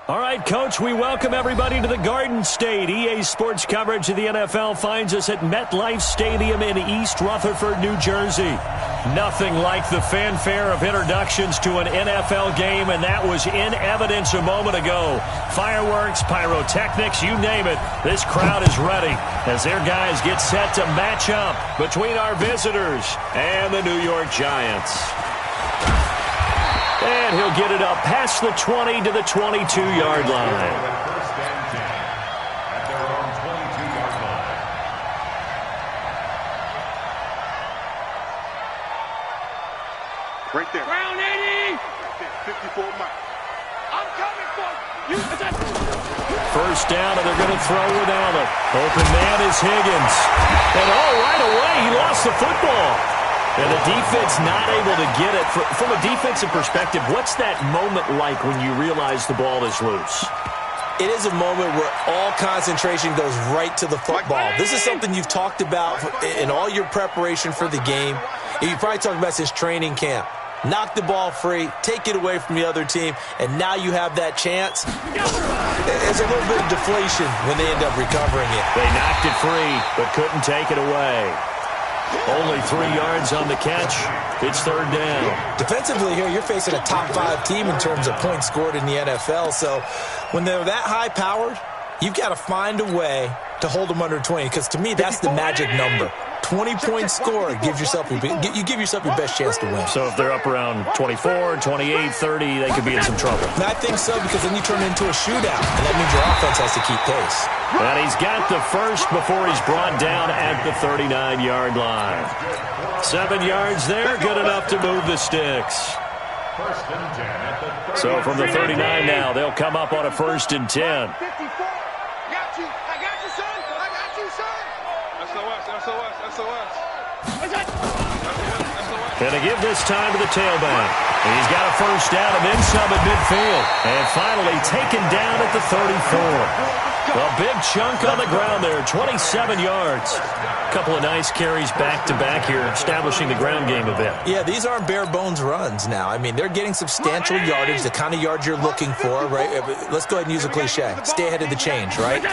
All right, Coach, we welcome everybody to the Garden State. EA Sports coverage of the NFL finds us at MetLife Stadium in East Rutherford, New Jersey. Nothing like the fanfare of introductions to an NFL game, and that was in evidence a moment ago. Fireworks, pyrotechnics, you name it. This crowd is ready as their guys get set to match up between our visitors and the New York Giants. And he'll get it up past the 20 to the 22-yard line. Right there. Round 80. Right there. 54 Mike. I'm coming for you. First down, and they're going to throw with Allen. Open man is Higgins. And right away, he lost the football. And the defense not able to get it. From a defensive perspective, what's that moment like when you realize the ball is loose? It is a moment where all concentration goes right to the football. This is something you've talked about in all your preparation for the game. You probably talked about since training camp. Knock the ball free, take it away from the other team, and now you have that chance. There's a little bit of deflation when they end up recovering it. They knocked it free, but couldn't take it away. Only 3 yards on the catch. It's third down. Defensively here, you're facing a top-5 team in terms of points scored in the NFL. So when they're that high-powered, you've got to find a way to hold them under 20. Because to me, that's the magic number. 20-point score, you give yourself your best chance to win. So if they're up around 24, 28, 30, they could be in some trouble. And I think so, because then you turn it into a shootout, and that means your offense has to keep pace. And he's got the first before he's brought down at the 39-yard line. 7 yards there, good enough to move the sticks. So from the 39 now, they'll come up on a 1st and 10. And to give this time to the tailback. And he's got a first down and then some at midfield. And finally taken down at the 34. A big chunk on the ground there, 27 yards. A couple of nice carries back-to-back here, establishing the ground game a bit. Yeah, these aren't bare-bones runs now. I mean, they're getting substantial yardage, the kind of yards you're looking for, right? Let's go ahead and use a cliche. Stay ahead of the change, right?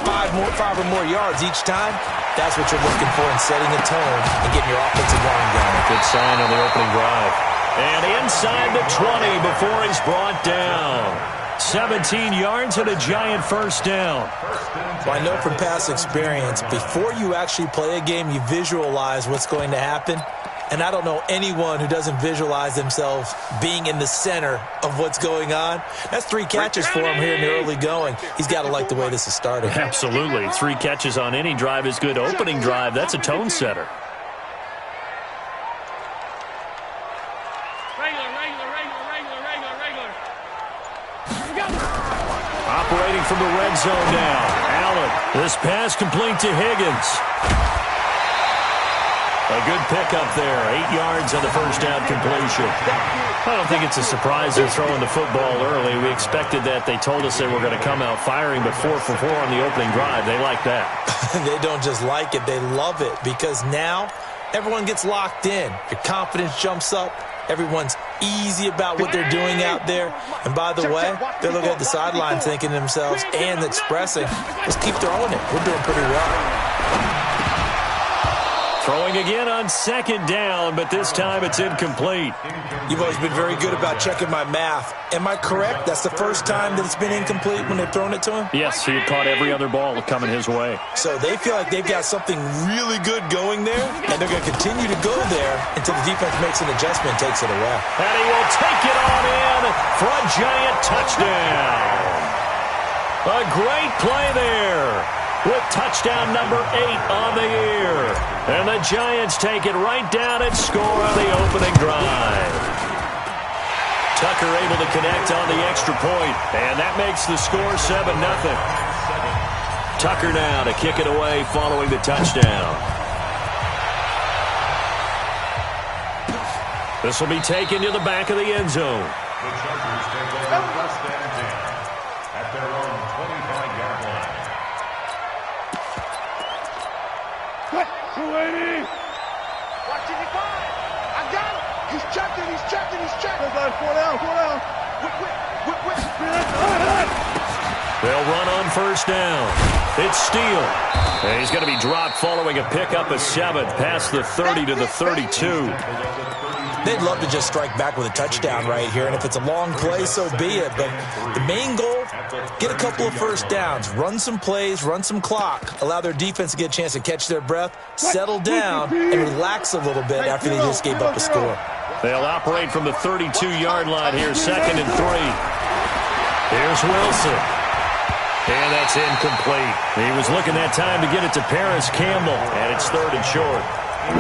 Five or more yards each time. That's what you're looking for in setting a tone and getting your offensive line going. Good sign on the opening drive. And inside the 20 before he's brought down. 17 yards and a Giant first down. Well, I know from past experience, before you actually play a game, you visualize what's going to happen. And I don't know anyone who doesn't visualize themselves being in the center of what's going on. That's 3 catches for him here in the early going. He's got to like the way this is starting. Absolutely. 3 catches on any drive is good. Opening drive, that's a tone setter. Operating from the red zone now. Allen. This pass complete to Higgins. A good pickup there. 8 yards on the first down completion. I don't think it's a surprise they're throwing the football early. We expected that. They told us they were going to come out firing, but 4 for 4 on the opening drive. They like that. They don't just like it. They love it, because now everyone gets locked in. Your confidence jumps up. Everyone's easy about what they're doing out there. And by the way, they're looking at the sideline thinking to themselves and expressing, let's keep throwing it. We're doing pretty well. Throwing again on second down, but this time it's incomplete. You've always been very good about checking my math. Am I correct? That's the first time that it's been incomplete when they've thrown it to him? Yes, he had caught every other ball coming his way. So they feel like they've got something really good going there, and they're going to continue to go there until the defense makes an adjustment and takes it away. And he will take it on in for a Giant touchdown. A great play there, with touchdown number 8 on the year. And the Giants take it right down and score on the opening drive. Tucker able to connect on the extra point, and that makes the score 7-0. Tucker now to kick it away following the touchdown. This will be taken to the back of the end zone. The Chargers take over first and 10 at their own 25-yard line. 280. Watching it by. I got it. He's checking. He's checking. He's checking. 4 down. 4 down. Quick. They'll run on first down. It's Steele. And he's going to be dropped following a pickup of 7 past the 30 to the 32. They'd love to just strike back with a touchdown right here, and if it's a long play, so be it. But the main goal, get a couple of first downs, run some plays, run some clock, allow their defense to get a chance to catch their breath, settle down, and relax a little bit after they just gave up a score. They'll operate from the 32-yard line here, 2nd and 3. Here's Wilson. And that's incomplete. He was looking that time to get it to Paris Campbell, and it's 3rd and short.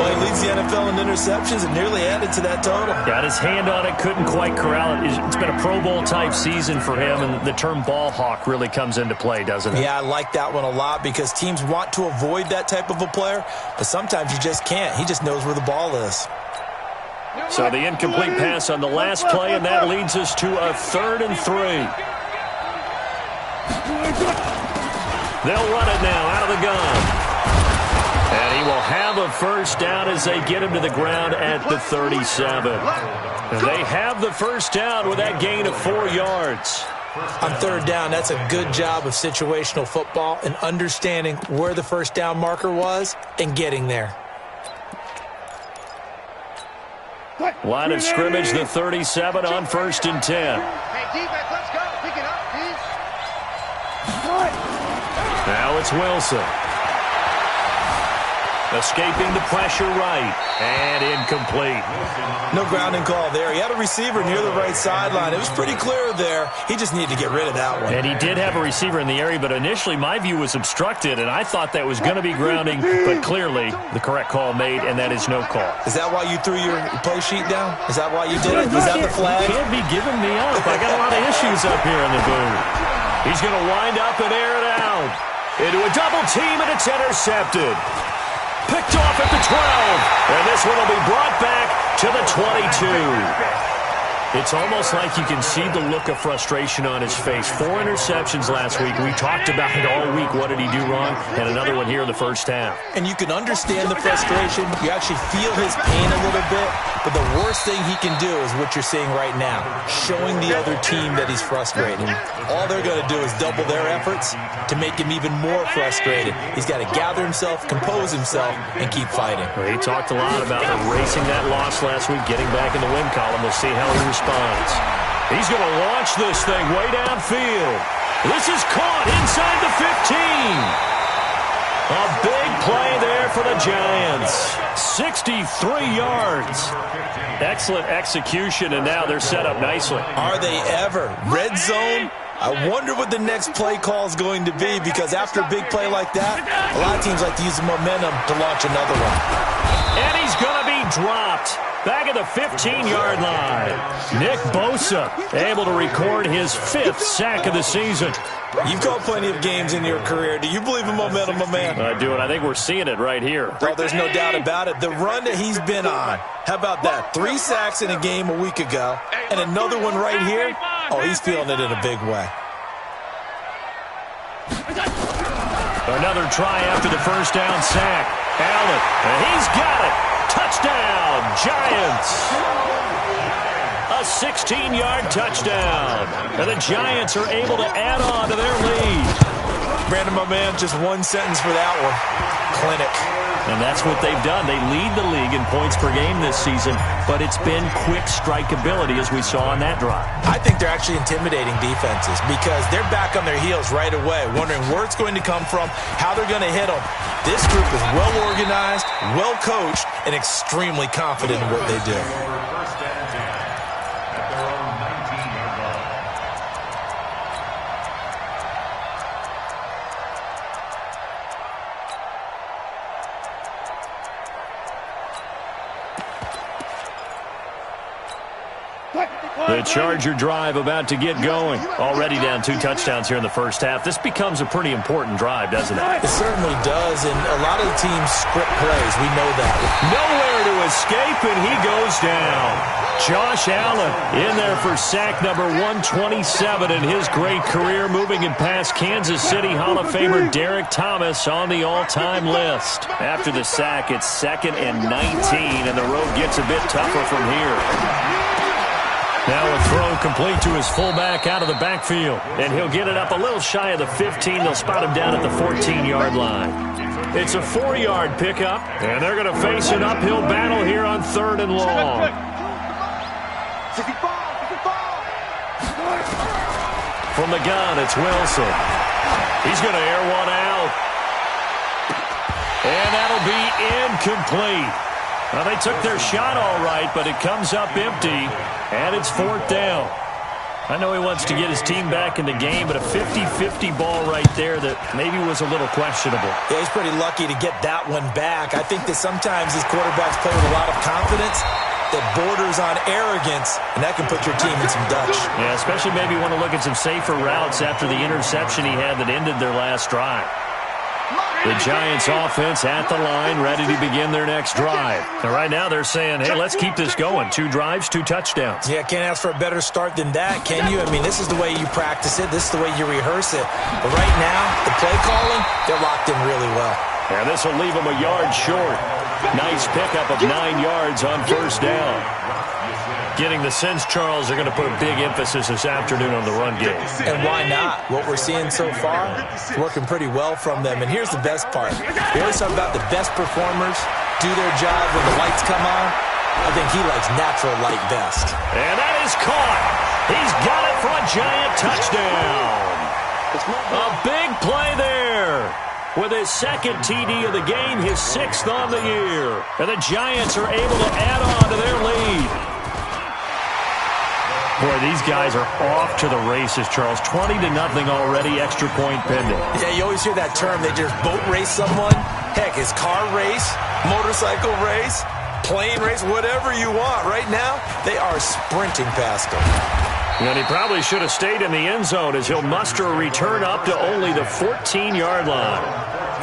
Well, he leads the NFL in interceptions and nearly added to that total. Got his hand on it, couldn't quite corral it. It's been a Pro Bowl-type season for him, and the term ball hawk really comes into play, doesn't it? Yeah, I like that one a lot because teams want to avoid that type of a player, but sometimes you just can't. He just knows where the ball is. So the incomplete pass on the last play, and that leads us to a 3rd and 3. They'll run it now out of the gun. And he will have a first down as they get him to the ground at the 37. And they have the first down with that gain of 4 yards. On 3rd down, that's a good job of situational football and understanding where the first down marker was and getting there. Line of scrimmage, the 37 on 1st and 10. Hey, defense, let's go. Pick it up, please. Now it's Wilson. Escaping the pressure right. And incomplete. No grounding call there. He had a receiver near the right sideline. It was pretty clear there. He just needed to get rid of that one. And he did have a receiver in the area, but initially my view was obstructed, and I thought that was going to be grounding, but clearly the correct call made, and that is no call. Is that why you threw your play sheet down? Is that why you did it? Was that the flag? You can't be giving me up. I got a lot of issues up here in the booth. He's going to wind up and air it out. Into a double team, and it's intercepted. Picked off at the 12. And this one will be brought back to the 22. It's almost like you can see the look of frustration on his face. 4 interceptions last week. We talked about it all week. What did he do wrong? And another one here in the first half. And you can understand the frustration. You actually feel his pain a little bit. But the worst thing he can do is what you're seeing right now, showing the other team that he's frustrated. All they're going to do is double their efforts to make him even more frustrated. He's got to gather himself, compose himself, and keep fighting. Well, he talked a lot about erasing that loss last week, getting back in the win column. We'll see how he responds. He's going to launch this thing way downfield. This is caught inside the 15. A big play there for the Giants. 63 yards. Excellent execution, and now they're set up nicely. Are they ever? Red zone? I wonder what the next play call is going to be, because after a big play like that, a lot of teams like to use the momentum to launch another one. And he's going to be dropped. Back at the 15-yard line. Nick Bosa able to record his 5th sack of the season. You've called plenty of games in your career. Do you believe in momentum, my man? I do, and I think we're seeing it right here. Oh, there's no doubt about it. The run that he's been on. How about that? 3 sacks in a game a week ago, and another one right here. Oh, he's feeling it in a big way. Another try after the first down sack. Allen, and he's got it. Touchdown, Giants. A 16-yard touchdown. And the Giants are able to add on to their lead. Brandon, my man, just one sentence for that one. Clinic. And that's what they've done. They lead the league in points per game this season, but it's been quick strikeability as we saw on that drive. I think they're actually intimidating defenses because they're back on their heels right away, wondering where it's going to come from, how they're going to hit them. This group is well organized, well coached, and extremely confident in what they do. The Charger drive about to get going. Already down 2 touchdowns here in the first half. This becomes a pretty important drive, doesn't it? It certainly does, and a lot of the teams script plays. We know that. Nowhere to escape, and he goes down. Josh Allen in there for sack number 127 in his great career, moving it past Kansas City Hall of Famer Derek Thomas on the all-time list. After the sack, it's 2nd and 19, and the road gets a bit tougher from here. Now a throw complete to his fullback out of the backfield. And he'll get it up a little shy of the 15. They'll spot him down at the 14-yard line. It's a 4-yard pickup, and they're going to face an uphill battle here on 3rd and long. From the gun, it's Wilson. He's going to air one out. And that'll be incomplete. Well, they took their shot all right, but it comes up empty, and it's 4th down. I know he wants to get his team back in the game, but a 50-50 ball right there that maybe was a little questionable. Yeah, he's pretty lucky to get that one back. I think that sometimes these quarterbacks play with a lot of confidence that borders on arrogance, and that can put your team in some Dutch. Yeah, especially maybe want to look at some safer routes after the interception he had that ended their last drive. The Giants offense at the line, ready to begin their next drive. And right now they're saying, hey, let's keep this going. 2 drives, 2 touchdowns. Yeah, can't ask for a better start than that, can you? I mean, this is the way you practice it. This is the way you rehearse it. But right now, the play calling, they're locked in really well. And this will leave them a yard short. Nice pickup of 9 yards on 1st down. Getting the sense, Charles, they're going to put a big emphasis this afternoon on the run game. And why not? What we're seeing so far is working pretty well from them. And here's the best part. We always talk about the best performers do their job when the lights come on. I think he likes natural light best. And that is caught. He's got it for a Giant touchdown. A big play there. With his 2nd TD of the game, his 6th on the year. And the Giants are able to add on to their lead. Boy, these guys are off to the races, Charles. 20-0 already, extra point pending. Yeah, you always hear that term. They just boat race someone. Heck, it's car race, motorcycle race, plane race, whatever you want. Right now, they are sprinting past him. And he probably should have stayed in the end zone as he'll muster a return up to only the 14-yard line.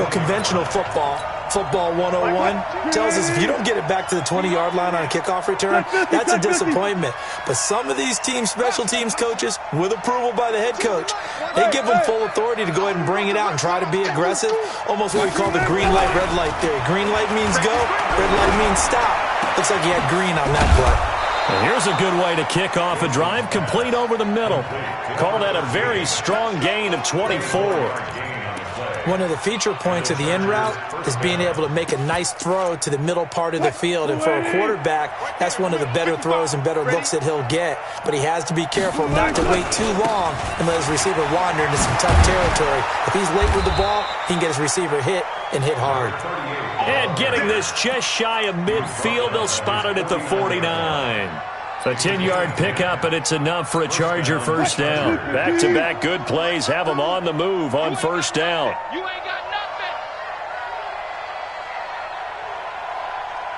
Well, conventional football 101, tells us if you don't get it back to the 20-yard line on a kickoff return, that's a disappointment. But some of these teams, special teams coaches, with approval by the head coach, they give them full authority to go ahead and bring it out and try to be aggressive. Almost what we call the green light, red light theory. Green light means go, red light means stop. Looks like you had green on that play. And here's a good way to kick off a drive, complete over the middle. Call that a very strong gain of 24. One of the feature points of the end route is being able to make a nice throw to the middle part of the field. And for a quarterback, that's one of the better throws and better looks that he'll get. But he has to be careful not to wait too long and let his receiver wander into some tough territory. If he's late with the ball, he can get his receiver hit and hit hard. And getting this just shy of midfield, they'll spot it at the 49. A 10-yard pickup, and it's enough for a Charger first down. Back-to-back good plays have them on the move on first down. You ain't got nothing.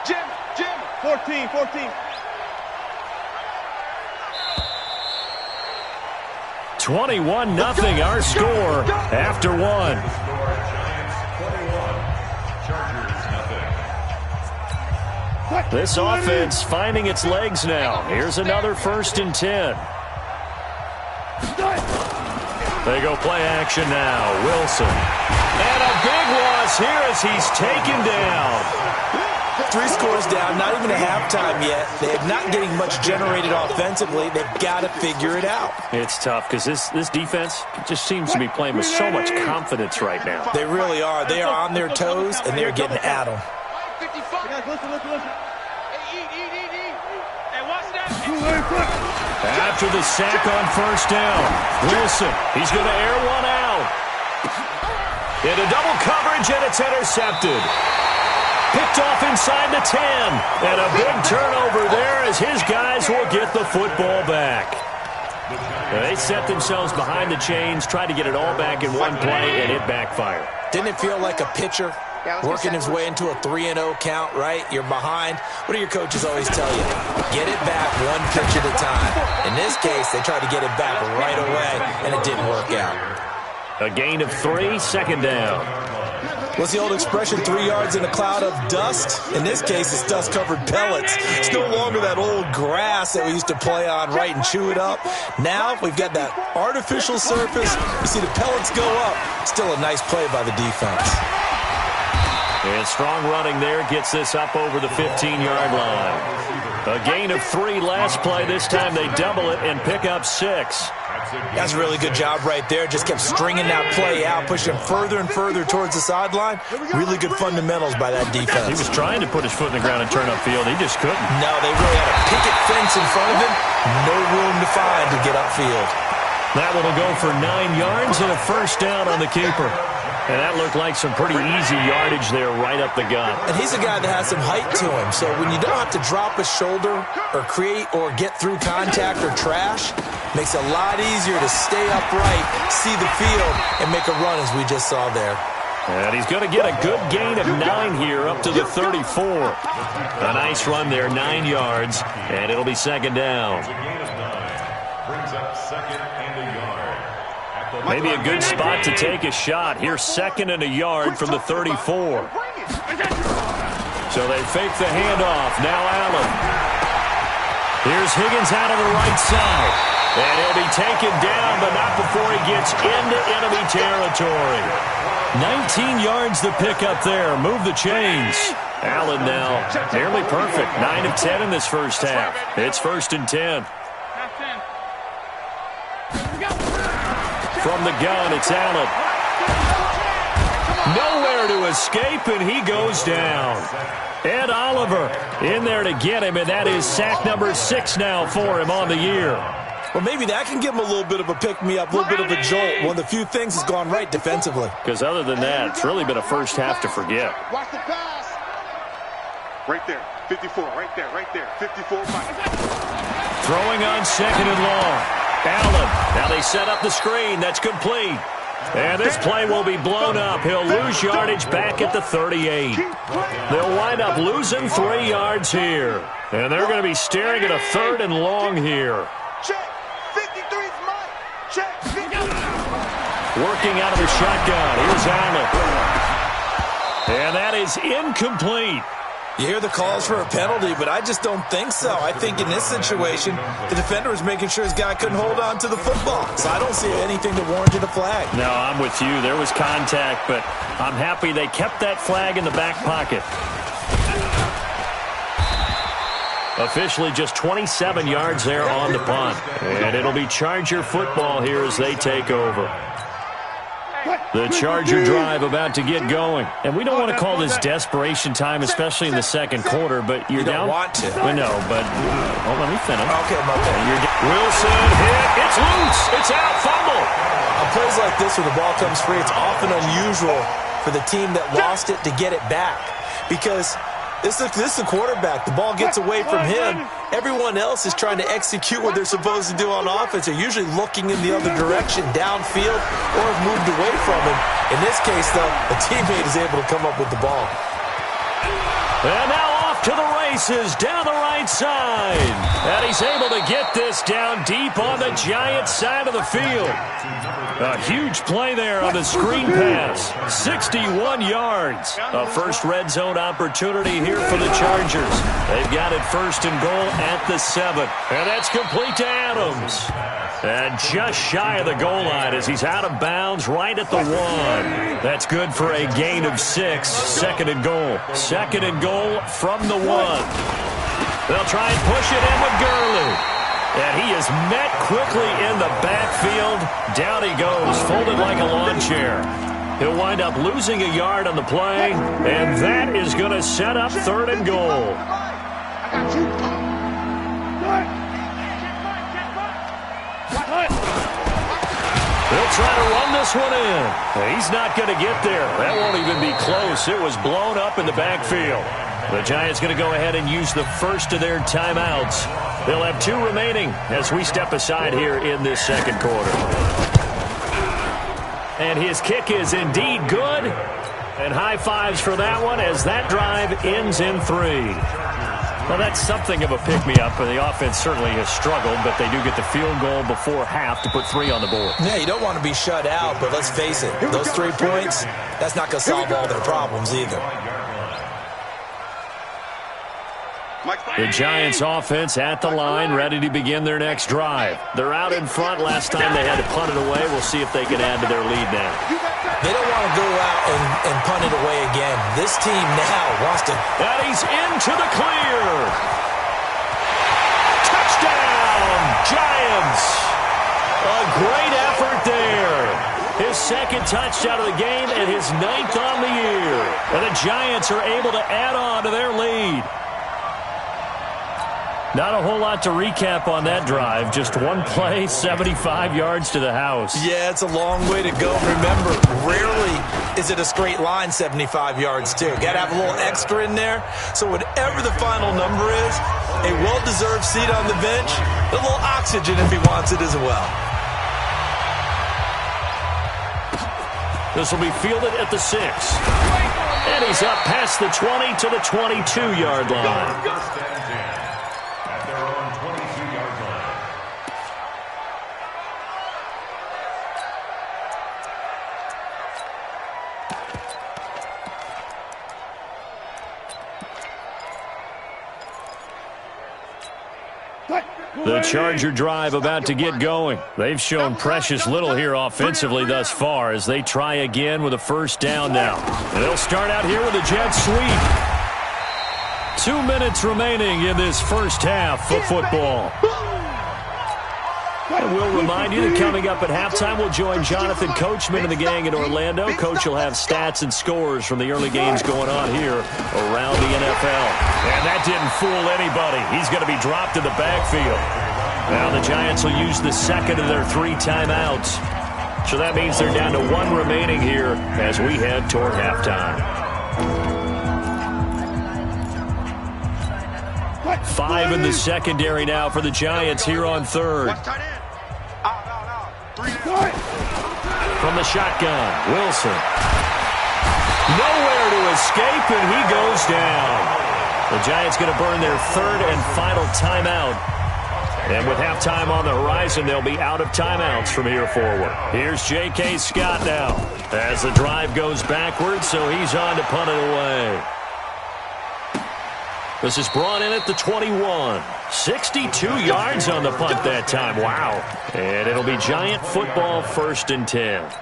Jim, 14. 21-0 our score after one. This offense finding its legs now. Here's another 1st and 10. They go play action now. Wilson. And a big loss here as he's taken down. 3 scores down, not even a halftime yet. They're not getting much generated offensively. They've got to figure it out. It's tough because this defense just seems to be playing with so much confidence right now. They really are. They are on their toes, and they're getting at them. Listen. After the sack on first down, Wilson, he's going to air one out. Into double coverage, and it's intercepted. Picked off inside the 10. And a big turnover there as his guys will get the football back. They set themselves behind the chains, tried to get it all back in one play, and it backfired. Didn't it feel like a pitcher working his way into a 3-0 count, right? You're behind. What do your coaches always tell you? Get it back one pitch at a time. In this case, they tried to get it back right away, and it didn't work out. A gain of 3, second down. What's the old expression, 3 yards in a cloud of dust? In this case, it's dust-covered pellets. It's no longer that old grass that we used to play on, right, and chew it up. Now we've got that artificial surface. You see the pellets go up. Still a nice play by the defense. And strong running there gets this up over the 15-yard line. A gain of 3 last play. This time they double it and pick up 6. That's a really good job right there. Just kept stringing that play out, pushing further and further towards the sideline. Really good fundamentals by that defense. He was trying to put his foot in the ground and turn upfield. He just couldn't. No, they really had a picket fence in front of him. No room to find to get upfield. That one will go for 9 yards and a first down on the keeper. And that looked like some pretty easy yardage there right up the gut. And he's a guy that has some height to him. So when you don't have to drop a shoulder or create or get through contact or trash, makes it a lot easier to stay upright, see the field, and make a run as we just saw there. And he's going to get a good gain of 9 here up to the 34. A nice run there, 9 yards, and it'll be second down. Brings up second and a yard. Maybe a good spot to take a shot. Here's second and a yard from the 34. So they fake the handoff. Now Allen. Here's Higgins out of the right side. And he'll be taken down, but not before he gets into enemy territory. 19 yards the pick up there. Move the chains. Allen now nearly perfect. 9 of 10 in this first half. It's 1st and 10. From the gun, it's Allen. Nowhere to escape, and he goes down. Ed Oliver in there to get him, and that is sack number 6 now for him on the year. Well, maybe that can give him a little bit of a pick-me-up, a little bit of a jolt. One of the few things has gone right defensively. Because other than that, it's really been a first half to forget. Watch the pass. Right there. 54. Right there. 54. Throwing on second and long. Allen. Now they set up the screen. That's complete. And this play will be blown up. He'll lose yardage back at the 38. They'll wind up losing 3 yards here. And they're going to be staring at a 3rd and long here. Check. 53's mine. Check. Working out of the shotgun. Here's Allen. And that is incomplete. You hear the calls for a penalty, but I just don't think so. I think in this situation, the defender was making sure his guy couldn't hold on to the football. So I don't see anything that warranted a flag. No, I'm with you. There was contact, but I'm happy they kept that flag in the back pocket. Officially just 27 yards there on the punt. And it'll be Charger football here as they take over. The Charger drive about to get going. And we don't want to call this desperation time, especially in the second quarter, but you're down. You don't want to. I know, but let me finish. Okay, my bad. Wilson hit. It's loose. It's out. Fumble. On plays like this where the ball comes free, it's often unusual for the team that lost it to get it back. Because this is the quarterback. The ball gets away from him. Everyone else is trying to execute what they're supposed to do on offense. They're usually looking in the other direction, downfield, or have moved away from him. In this case, though, a teammate is able to come up with the ball. And now off to the races down the right side. And he's able to get this down deep on the Giants side of the field. A huge play there on the screen pass. 61 yards. A first red zone opportunity here for the Chargers. They've got it 1st and goal at the 7. And that's complete to Adams. And just shy of the goal line as he's out of bounds right at the 1. That's good for a gain of 6. 2nd and goal. 2nd and goal from the 1. They'll try and push it in with Gurley. And he is met quickly in the backfield. Down he goes, folded like a lawn chair. He'll wind up losing a yard on the play, and that is going to set up 3rd and goal. They'll try to run this one in. He's not going to get there. That won't even be close. It was blown up in the backfield. The Giants going to go ahead and use the first of their timeouts. They'll have 2 remaining as we step aside here in this second quarter. And his kick is indeed good. And high fives for that one as that drive ends in 3. Well, that's something of a pick-me-up. The offense certainly has struggled, but they do get the field goal before half to put 3 on the board. Yeah, you don't want to be shut out, but let's face it. Those 3 points, that's not going to solve all their problems either. The Giants offense at the line, ready to begin their next drive. They're out in front. Last time they had to punt it away. We'll see if they can add to their lead now. They don't want to go out and punt it away again. This team now wants to. And he's into the clear. Touchdown, Giants. A great effort there. His second touchdown of the game and his 9th on the year. And the Giants are able to add on to their lead. Not a whole lot to recap on that drive. Just one play, 75 yards to the house. Yeah, it's a long way to go. Remember, rarely is it a straight line 75 yards, too. Got to have a little extra in there. So whatever the final number is, a well-deserved seat on the bench, a little oxygen if he wants it as well. This will be fielded at the 6. And he's up past the 20 to the 22-yard line. The Charger drive about to get going. They've shown precious little here offensively thus far as they try again with a first down now. They'll start out here with a jet sweep. 2 minutes remaining in this first half of football. And we'll remind you that coming up at halftime, we'll join Jonathan Coachman and the gang in Orlando. Coach will have stats and scores from the early games going on here around the NFL. And that didn't fool anybody. He's going to be dropped in the backfield. Now the Giants will use the second of their 3 timeouts. So that means they're down to 1 remaining here as we head toward halftime. 5 in the secondary now for the Giants here on 3rd. From the shotgun, Wilson. Nowhere to escape, and he goes down. The Giants going to burn their 3rd and final timeout. And with halftime on the horizon, they'll be out of timeouts from here forward. Here's J.K. Scott now as the drive goes backwards, so he's on to punt it away. This is brought in at the 21. 62 yards on the punt that time. Wow. And it'll be Giant football, 1st and 10.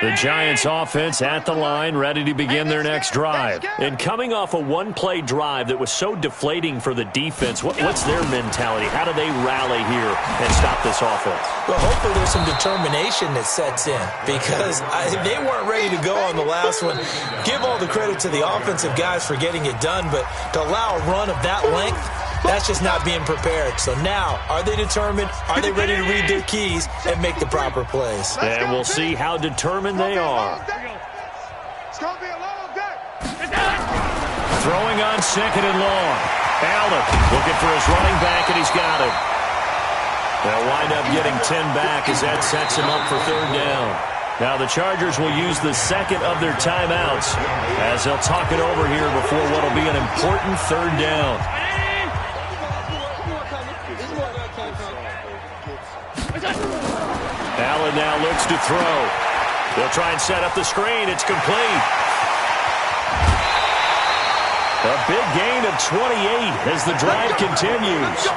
The Giants offense at the line, ready to begin their next drive. And coming off a 1-play drive that was so deflating for the defense, what's their mentality? How do they rally here and stop this offense? Well, hopefully there's some determination that sets in because they weren't ready to go on the last one. Give all the credit to the offensive guys for getting it done, but to allow a run of that length, that's just not being prepared. So now, are they determined? Are they ready to read their keys and make the proper plays? And we'll see how determined they are. Throwing on 2nd and long. Allen looking for his running back, and he's got him. They'll wind up getting 10 back as that sets him up for 3rd down. Now the Chargers will use the second of their timeouts as they'll talk it over here before what will be an important 3rd down. Allen now looks to throw. They'll try and set up the screen. It's complete. A big gain of 28 as the drive continues.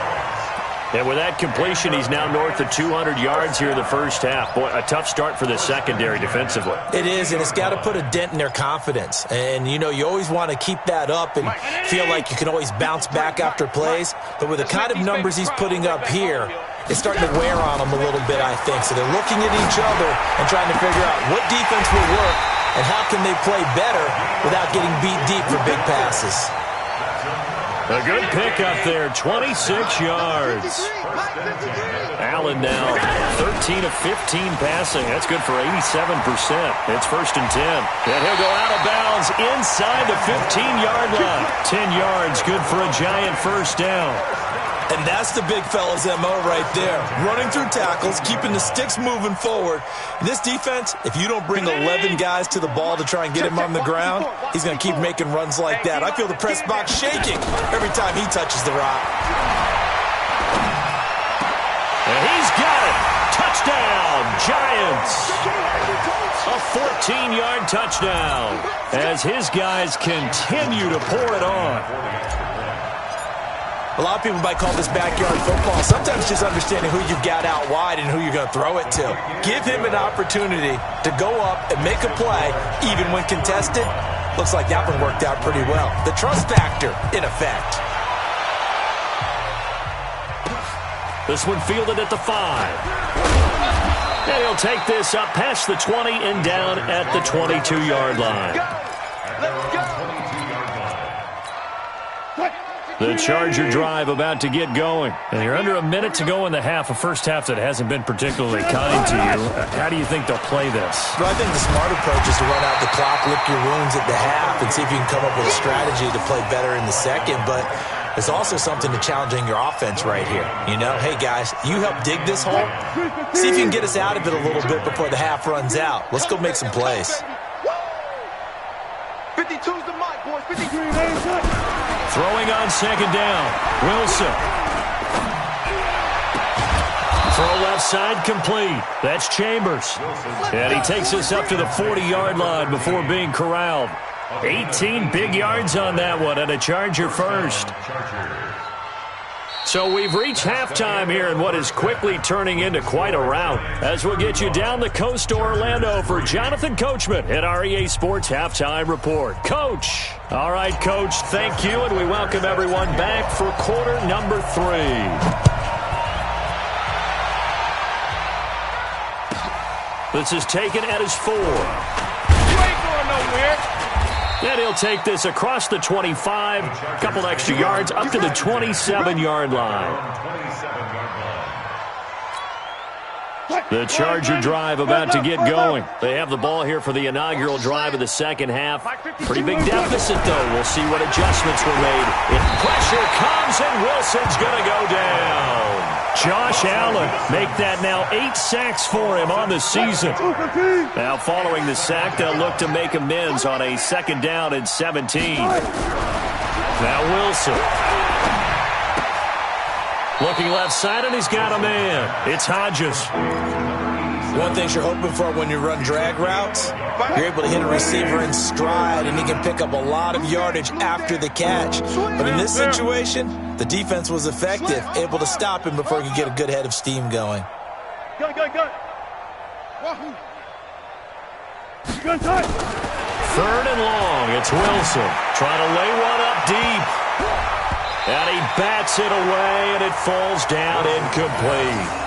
And with that completion, he's now north of 200 yards here in the first half. Boy, a tough start for the secondary defensively. It is, and it's got to put a dent in their confidence. And, you know, you always want to keep that up and feel like you can always bounce back after plays. But with the kind of numbers he's putting up here, it's starting to wear on them a little bit, I think. So they're looking at each other and trying to figure out what defense will work and how can they play better without getting beat deep for big passes. A good pickup there, 26 yards. Allen now 13 of 15 passing. That's good for 87%. It's 1st and 10. And he'll go out of bounds inside the 15-yard line. 10 yards, good for a Giant first down. And that's the big fella's MO right there. Running through tackles, keeping the sticks moving forward. In this defense, if you don't bring 11 guys to the ball to try and get him on the ground, he's going to keep making runs like that. I feel the press box shaking every time he touches the rock. And he's got it. Touchdown, Giants. A 14-yard touchdown. as his guys continue to pour it on. A lot of people might call this backyard football. Sometimes just understanding who you've got out wide and who you're going to throw it to. Give him an opportunity to go up and make a play, even when contested. Looks like that one worked out pretty well. The trust factor in effect. This one fielded at the 5. And he'll take this up past the 20 and down at the 22-yard line. The Charger drive about to get going. And you're under a minute to go in the half, a first half that hasn't been particularly kind to you. How do you think they'll play this? Well, I think the smart approach is to run out the clock, lick your wounds at the half, and see if you can come up with a strategy to play better in the second. But there's also something to challenging your offense right here. You know, hey, guys, you help dig this hole. See if you can get us out of it a little bit before the half runs out. Let's go make some plays. 52's the mic, boys. 53. Throwing on second down. Wilson. Throw left side complete. That's Chambers. And he takes us up to the 40-yard line before being corralled. 18 big yards on that one, and a Charger first. So we've reached halftime here in what is quickly turning into quite a rout. As we'll get you down the coast to Orlando for Jonathan Coachman at our EA Sports Halftime Report. Coach. All right, Coach, thank you, and we welcome everyone back for quarter number 3. This is taken at his 4. You ain't going nowhere. And he'll take this across the 25, a couple extra yards, up to the 27-yard line. The Charger drive about to get going. They have the ball here for the inaugural drive of the second half. Pretty big deficit, though. We'll see what adjustments were made. If pressure comes, and Wilson's going to go down. Josh Allen, make that now 8 sacks for him on the season. Now following the sack, they'll look to make amends on a second down and 17. Now Wilson. Looking left side, and he's got a man. It's Hodges. One thing you're hoping for when you run drag routes, you're able to hit a receiver in stride, and he can pick up a lot of yardage after the catch. But in this situation, the defense was effective, able to stop him before he could get a good head of steam going. Go. Third and long. It's Wilson trying to lay one up deep. And he bats it away, and it falls down incomplete.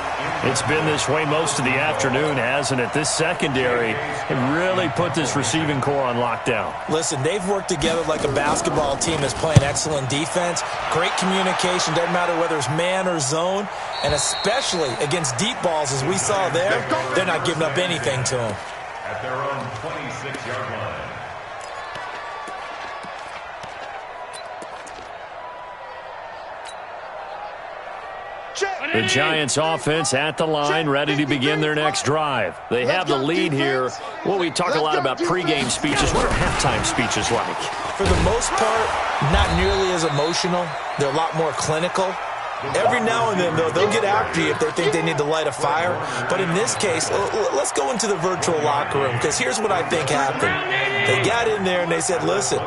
It's been this way most of the afternoon, hasn't it? This secondary have really put this receiving core on lockdown. Listen, they've worked together like a basketball team that's playing excellent defense. Great communication, doesn't matter whether it's man or zone. And especially against deep balls, as we saw there, they're not giving up anything to them. At their own 26-yard line. The Giants offense at the line, ready to begin their next drive. They have the lead here. Well, we talk a lot about pregame speeches. What are halftime speeches like? For the most part, not nearly as emotional. They're a lot more clinical. Every now and then, though, they'll get after you if they think they need to light a fire. But in this case, let's go into the virtual locker room, because here's what I think happened. They got in there and they said, listen,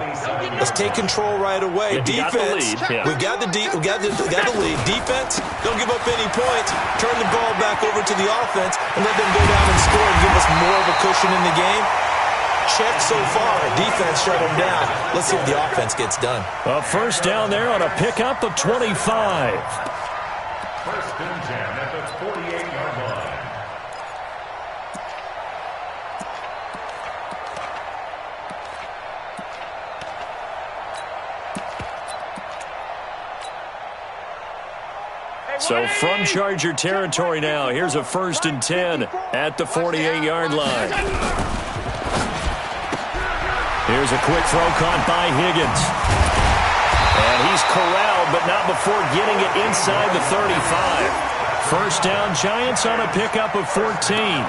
let's take control right away. Defense, we got the lead. Defense, don't give up any points. Turn the ball back over to the offense and let them go down and score and give us more of a cushion in the game. Check so far. Defense shut them down. Let's see if the offense gets done. A first down there on a pickup of 25. First and 10 at the 48-yard line. So from Charger territory now, here's a first and 10 at the 48-yard line. Here's a quick throw caught by Higgins. And he's corralled, but not before getting it inside the 35. First down, Giants on a pickup of 14.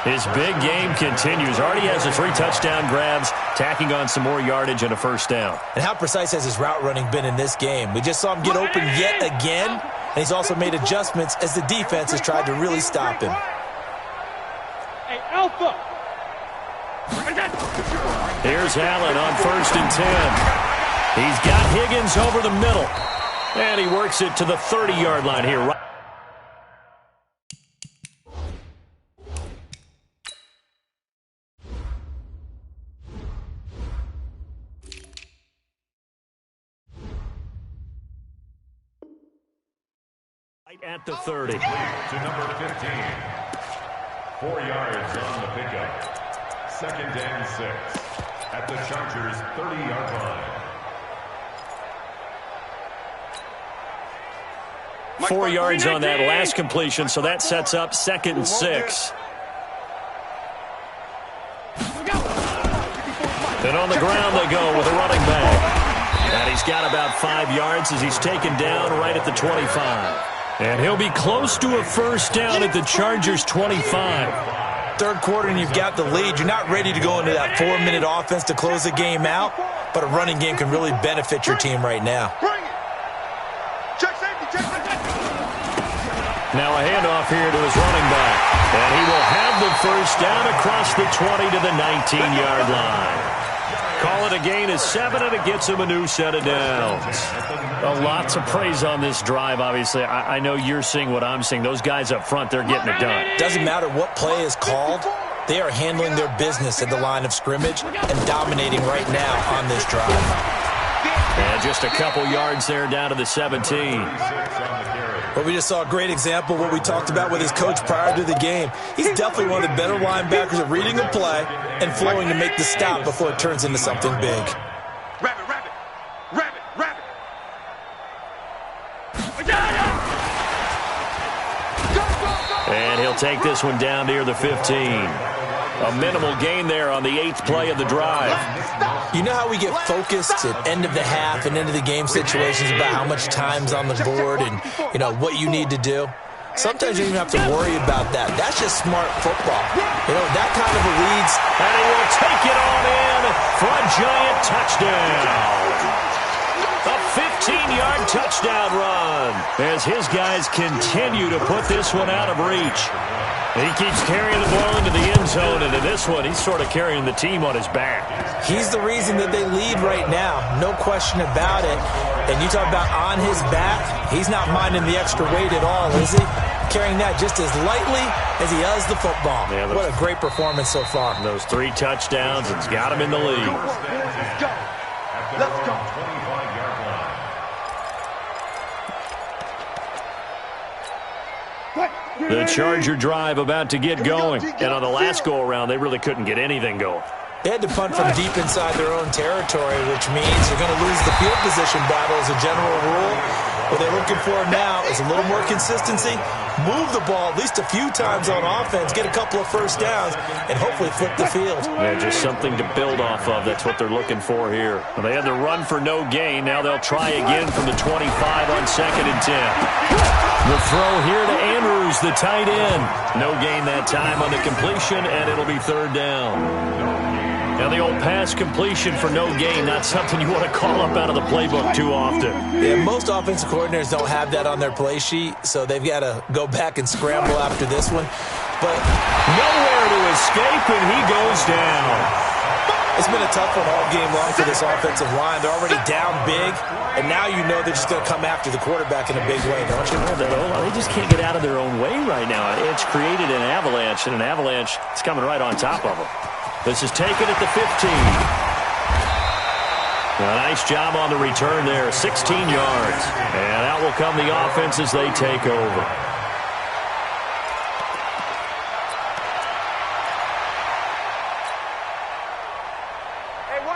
His big game continues. Already has the 3 touchdown grabs, tacking on some more yardage and a first down. And how precise has his route running been in this game? We just saw him get open yet again, and he's also made adjustments as the defense has tried to really stop him. Hey, Alpha. Here's Allen on 1st and 10. He's got Higgins over the middle. And he works it to the 30-yard line here. At the 30. To number 15. 4 yards on the pickup. 2nd and 6. At the Chargers' 30-yard line. 4 yards on that last completion, so that sets up 2nd and 6. Then on the ground they go with a running back. And he's got about 5 yards as he's taken down right at the 25. And he'll be close to a first down at the Chargers' 25. Third quarter and you've got the lead. You're not ready to go into that 4-minute offense to close the game out, but a running game can really benefit your team right now. Now a handoff here to his running back. And he will have the first down across the 20 to the 19-yard line. Call it a gain of 7, and it gets him a new set of downs. Lots of praise on this drive, obviously. I know you're seeing what I'm seeing. Those guys up front, they're getting it done. Doesn't matter what play is called. They are handling their business at the line of scrimmage and dominating right now on this drive. And just a couple yards there down to the 17. Well, we just saw a great example of what we talked about with his coach prior to the game. He's definitely one of the better linebackers at reading a play and flowing to make the stop before it turns into something big. Rabbit, rabbit, rabbit, rabbit. And he'll take this one down near the 15. A minimal gain there on the 8th play of the drive. You know how we get focused at end of the half and end of the game situations about how much time's on the board and, you know, what you need to do? Sometimes you don't even have to worry about that. That's just smart football. You know, that kind of a leads. And he will take it on in for a giant touchdown. A 15-yard touchdown run as his guys continue to put this one out of reach. He keeps carrying the ball into the end zone, and in this one, he's sort of carrying the team on his back. He's the reason that they lead right now, no question about it. And you talk about on his back, he's not minding the extra weight at all, is he? Carrying that just as lightly as he does the football. Yeah, what a great performance so far. Those 3 touchdowns, it's got him in the lead. Let's go. Let's go. The Charger drive about to get going. And on the last go-around, they really couldn't get anything going. They had to punt from deep inside their own territory, which means you're going to lose the field position battle as a general rule. What they're looking for now is a little more consistency, move the ball at least a few times on offense, get a couple of first downs, and hopefully flip the field. Yeah, just something to build off of. That's what they're looking for here. Well, they had the run for no gain. Now they'll try again from the 25 on 2nd and 10. The throw here to Andrews, the tight end. No gain that time on the completion, and it'll be 3rd down. Now the old pass completion for no gain, not something you want to call up out of the playbook too often. Yeah, most offensive coordinators don't have that on their play sheet, so they've got to go back and scramble after this one. But nowhere to escape, and he goes down. It's been a tough one all game long for this offensive line. They're already down big, and now you know they're just going to come after the quarterback in a big way, don't you? They just can't get out of their own way right now. It's created an avalanche, and an avalanche is coming right on top of them. This is taken at the 15. A nice job on the return there, 16 yards. And out will come the offense as they take over.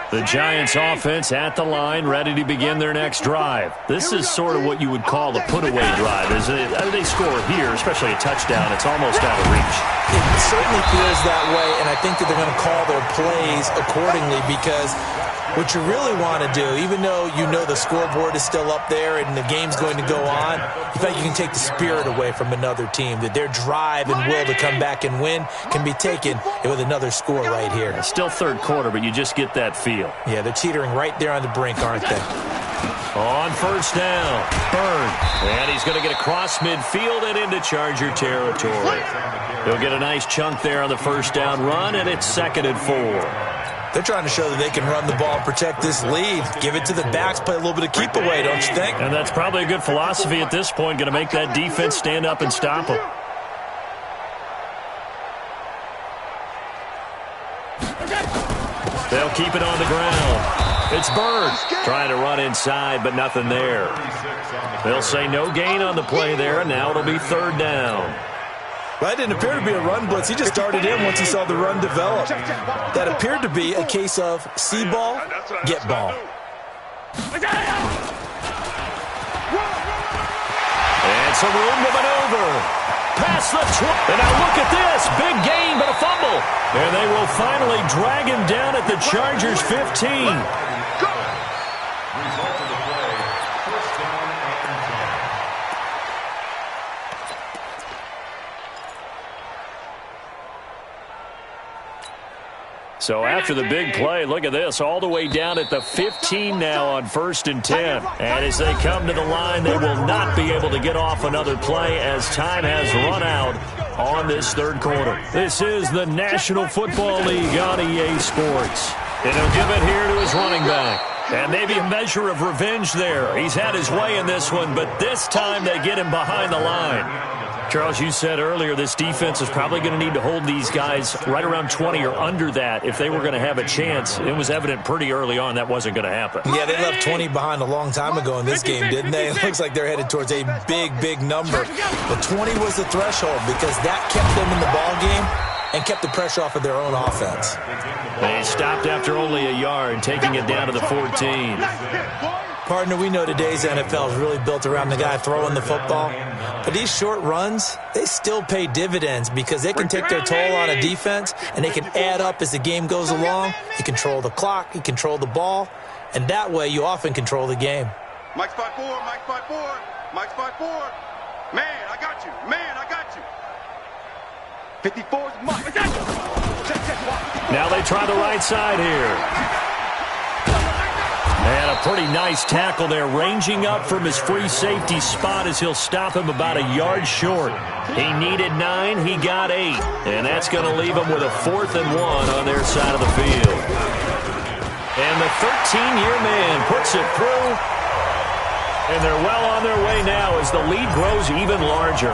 The Giants offense at the line, ready to begin their next drive. This is sort of what you would call the put-away drive. As they score here, especially a touchdown, it's almost out of reach. It certainly feels that way, and I think that they're going to call their plays accordingly because what you really want to do, even though you know the scoreboard is still up there and the game's going to go on, you feel like you can take the spirit away from another team, that their drive and will to come back and win can be taken with another score right here. It's still 3rd quarter, but you just get that feel. Yeah, they're teetering right there on the brink, aren't they? On first down, Bird. And he's going to get across midfield and into Charger territory. He'll get a nice chunk there on the first down run, and it's 2nd and 4. They're trying to show that they can run the ball and protect this lead. Give it to the backs, play a little bit of keep away, don't you think? And that's probably a good philosophy at this point, going to make that defense stand up and stop them. They'll keep it on the ground. It's Bird trying to run inside, but nothing there. They'll say no gain on the play there, and now it'll be 3rd down. Well, that didn't appear to be a run blitz. He just started in once he saw the run develop. That appeared to be a case of see ball, get ball. And some room to maneuver. Past the 20. And now look at this. Big gain, but a fumble. And they will finally drag him down at the Chargers' 15. Result of the play, first down and 10. So after the big play, look at this, all the way down at the 15 now on 1st and 10. And as they come to the line, they will not be able to get off another play as time has run out on this 3rd quarter. This is the National Football League on EA Sports. And he'll give it here to his running back. And maybe a measure of revenge there. He's had his way in this one, but this time they get him behind the line. Charles, you said earlier this defense is probably going to need to hold these guys right around 20 or under that if they were going to have a chance. It was evident pretty early on that wasn't going to happen. Yeah, they left 20 behind a long time ago in this game, didn't they? It looks like they're headed towards a big, big number. But 20 was the threshold because that kept them in the ball game and kept the pressure off of their own offense. They stopped after only a yard, taking it down to the 14. Partner, we know today's NFL is really built around the guy throwing the football. But these short runs, they still pay dividends because they can take their toll on a defense and they can add up as the game goes along. You control the clock, you control the ball, and that way you often control the game. Mike spot 4, Mike spot 4, Mike spot 4. Man, I got you. Man, I got you. 54 is Mike. Now they try the right side here. And a pretty nice tackle there, ranging up from his free safety spot as he'll stop him about a yard short. He needed 9, he got 8. And that's going to leave him with a 4th and 1 on their side of the field. And the 13-year man puts it through. And they're well on their way now as the lead grows even larger.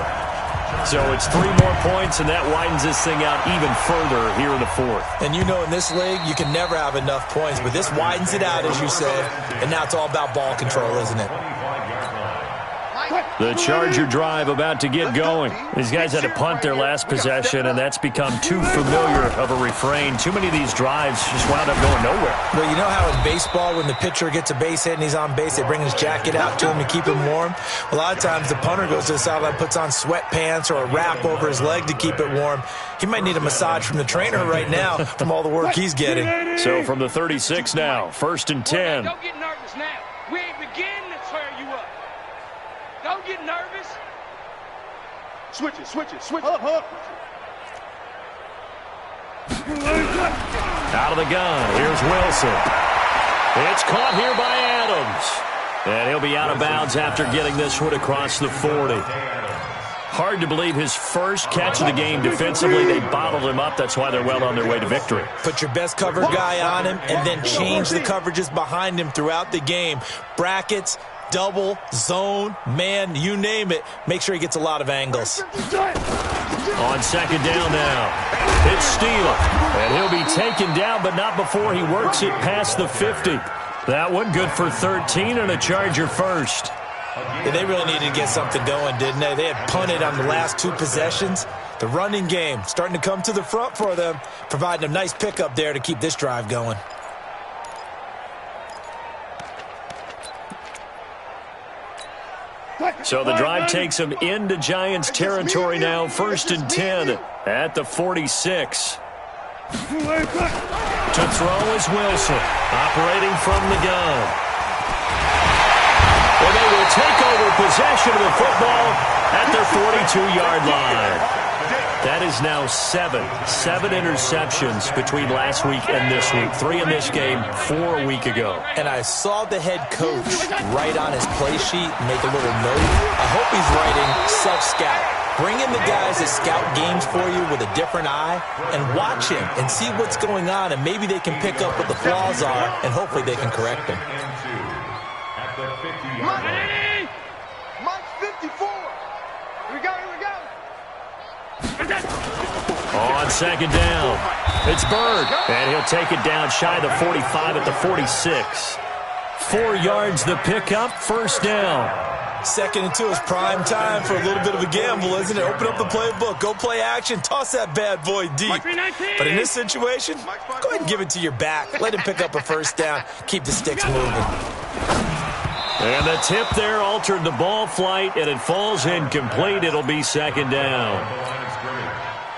So it's 3 more points, and that widens this thing out even further here in the 4th. And you know in this league, you can never have enough points, but this widens it out, as you said, and now it's all about ball control, isn't it? The Charger drive about to get going. These guys had to punt their last possession, and that's become too familiar of a refrain. Too many of these drives just wound up going nowhere. Well, you know how in baseball, when the pitcher gets a base hit and he's on base, they bring his jacket out to him to keep him warm? A lot of times the punter goes to the sideline, puts on sweatpants or a wrap over his leg to keep it warm. He might need a massage from the trainer right now from all the work he's getting. So from the 36 now, 1st and 10. Don't get nervous now. We ain't beginning to tear you up. Don't get nervous. Switch it, switch it, switch it. Out of the gun, here's Wilson. It's caught here by Adams. And he'll be out of bounds after getting this one across the 40. Hard to believe his first catch of the game defensively. They bottled him up. That's why they're well on their way to victory. Put your best cover guy on him and then change the coverages behind him throughout the game. Brackets, double, zone, man, you name it. Make sure he gets a lot of angles. On 2nd down now, it's Steele. And he'll be taken down, but not before he works it past the 50. That one good for 13 and a Charger first. Yeah, they really needed to get something going, didn't they? They had punted on the last 2 possessions. The running game starting to come to the front for them, providing a nice pickup there to keep this drive going. So the drive takes them into Giants territory now, 1st and 10 at the 46. To throw is Wilson, operating from the gun. Well, they will take over possession of the football at their 42-yard line. That is now 7 interceptions between last week and this week. 3 in this game, 4 a week ago. And I saw the head coach write on his play sheet, make a little note. I hope he's writing self-scout. Bring in the guys that scout games for you with a different eye and watch him and see what's going on, and maybe they can pick up what the flaws are, and hopefully they can correct them. At the 50-yard line. Mike's 54. Here we go, here we go. On second down, it's Bird, and he'll take it down shy of the 45 at the 46. 4 yards the pickup, first down. 2nd and 2 is prime time for a little bit of a gamble, isn't it? Open up the playbook, go play action, toss that bad boy deep. But in this situation, go ahead and give it to your back. Let him pick up a first down, keep the sticks moving. And the tip there altered the ball flight, and it falls incomplete. It'll be second down.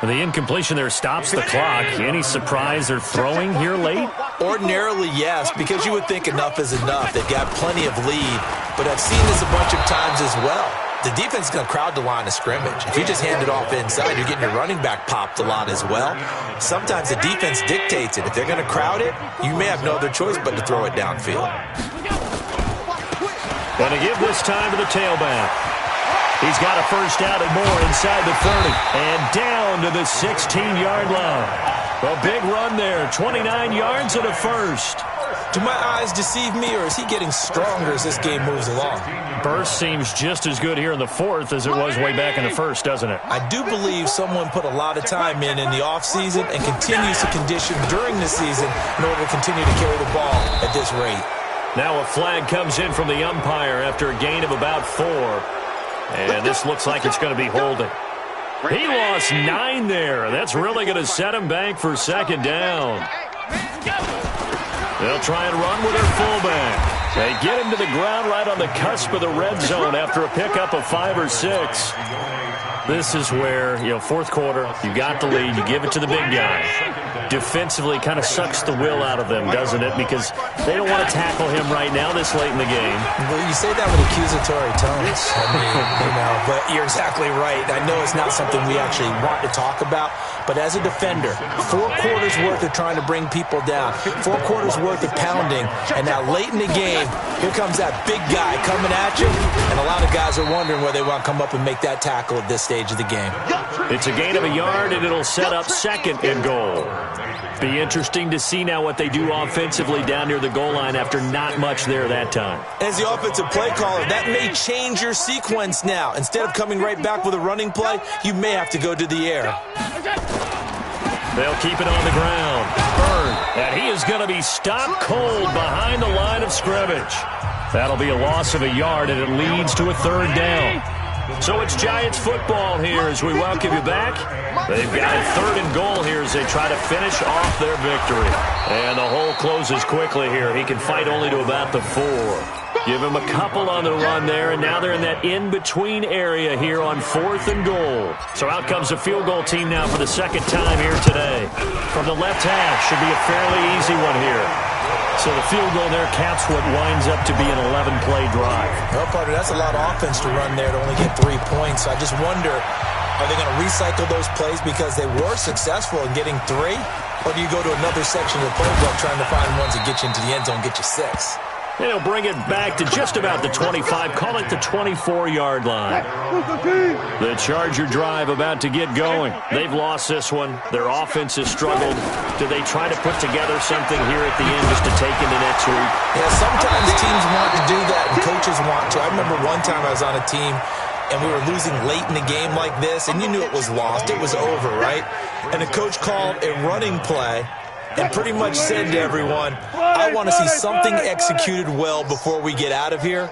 The incompletion there stops the clock. Any surprise they're throwing here late? Ordinarily, yes, because you would think enough is enough. They've got plenty of lead, but I've seen this a bunch of times as well. The defense is going to crowd the line of scrimmage. If you just hand it off inside, you're getting your running back popped a lot as well. Sometimes the defense dictates it. If they're going to crowd it, you may have no other choice but to throw it downfield. Going to give this time to the tailback. He's got a first down and more inside the 30. And down to the 16-yard line. A big run there, 29 yards and a first. Do my eyes deceive me, or is he getting stronger as this game moves along? Burst seems just as good here in the 4th as it was way back in the 1st, doesn't it? I do believe someone put a lot of time in the offseason and continues to condition during the season in order to continue to carry the ball at this rate. Now a flag comes in from the umpire after a gain of about 4. And this looks like it's going to be holding. He lost 9 there. That's really going to set him back for second down. They'll try and run with their fullback. They get him to the ground right on the cusp of the red zone after a pickup of 5 or 6. This is where, 4th quarter, you got the lead, you give it to the big guy. Defensively, kind of sucks the will out of them, doesn't it? Because they don't want to tackle him right now this late in the game. Well, you say that with accusatory tones. I mean, but you're exactly right. I know it's not something we actually want to talk about, but as a defender, 4 quarters worth of trying to bring people down, 4 quarters worth of pounding, and now late in the game, here comes that big guy coming at you, and a lot of guys are wondering where they want to come up and make that tackle at this stage of the game. It's a gain of a yard, and it'll set up second and goal. Be interesting to see now what they do offensively down near the goal line after not much there that time. As the offensive play caller, that may change your sequence now. Instead of coming right back with a running play, you may have to go to the air. They'll keep it on the ground. Bird, and he is going to be stopped cold behind the line of scrimmage. That'll be a loss of a yard, and it leads to a 3rd down. So it's Giants football here as we welcome you back. They've got a 3rd and goal here as they try to finish off their victory. And the hole closes quickly here. He can fight only to about the 4. Give him a couple on the run there, and now they're in that in-between area here on 4th and goal. So out comes the field goal team now for the 2nd time here today. From the left half, should be a fairly easy one here. So the field goal there caps what winds up to be an 11-play drive. Well, partner, that's a lot of offense to run there to only get 3 points. So I just wonder, are they going to recycle those plays because they were successful in getting 3? Or do you go to another section of the playbook trying to find ones that get you into the end zone and get you 6? And he'll bring it back to just about the 25. Call it the 24-yard line. The Charger drive about to get going. They've lost this one. Their offense has struggled. Do they try to put together something here at the end just to take into next week? Yeah, sometimes teams want to do that and coaches want to. I remember one time I was on a team and we were losing late in the game like this, and you knew it was lost. It was over, right? And the coach called a running play and pretty much said to everyone, I want to see something executed well before we get out of here.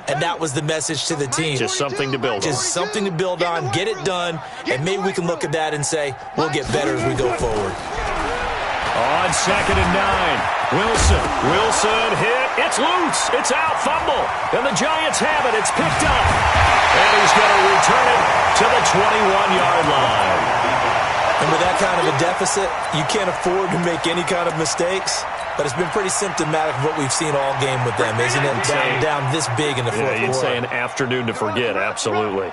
And that was the message to the team. Just something to build on. Just something to build on, get it done, and maybe we can look at that and say, we'll get better as we go forward. On 2nd and 9, Wilson hit. It's loose. It's out. Fumble. And the Giants have it. It's picked up. And he's going to return it to the 21-yard line. And with that kind of a deficit, you can't afford to make any kind of mistakes. But it's been pretty symptomatic of what we've seen all game with them, isn't it? Down this big in the 4th quarter. You'd say an afternoon to forget, absolutely.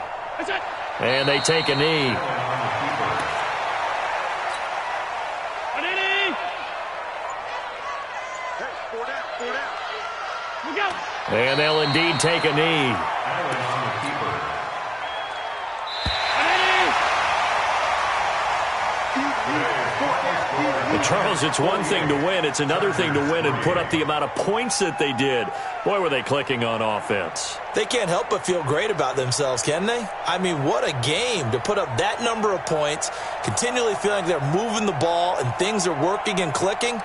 And they take a knee. And they'll indeed take a knee. Allen on the keeper. But Charles, it's one thing to win. It's another thing to win and put up the amount of points that they did. Boy, were they clicking on offense. They can't help but feel great about themselves, can they? I mean, what a game to put up that number of points, continually feeling like they're moving the ball and things are working and clicking.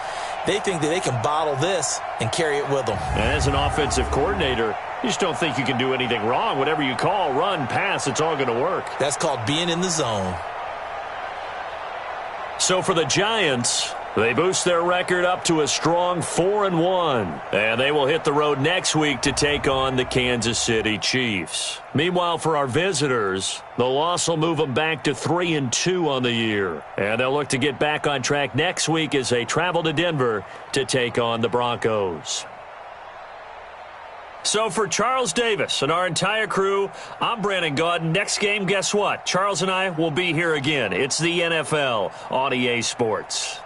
They think that they can bottle this and carry it with them. And as an offensive coordinator, you just don't think you can do anything wrong. Whatever you call, run, pass, it's all going to work. That's called being in the zone. So for the Giants, they boost their record up to a strong 4-1. And they will hit the road next week to take on the Kansas City Chiefs. Meanwhile, for our visitors, the loss will move them back to 3-2 on the year. And they'll look to get back on track next week as they travel to Denver to take on the Broncos. So for Charles Davis and our entire crew, I'm Brandon Gaudin. Next game, guess what? Charles and I will be here again. It's the NFL on EA Sports.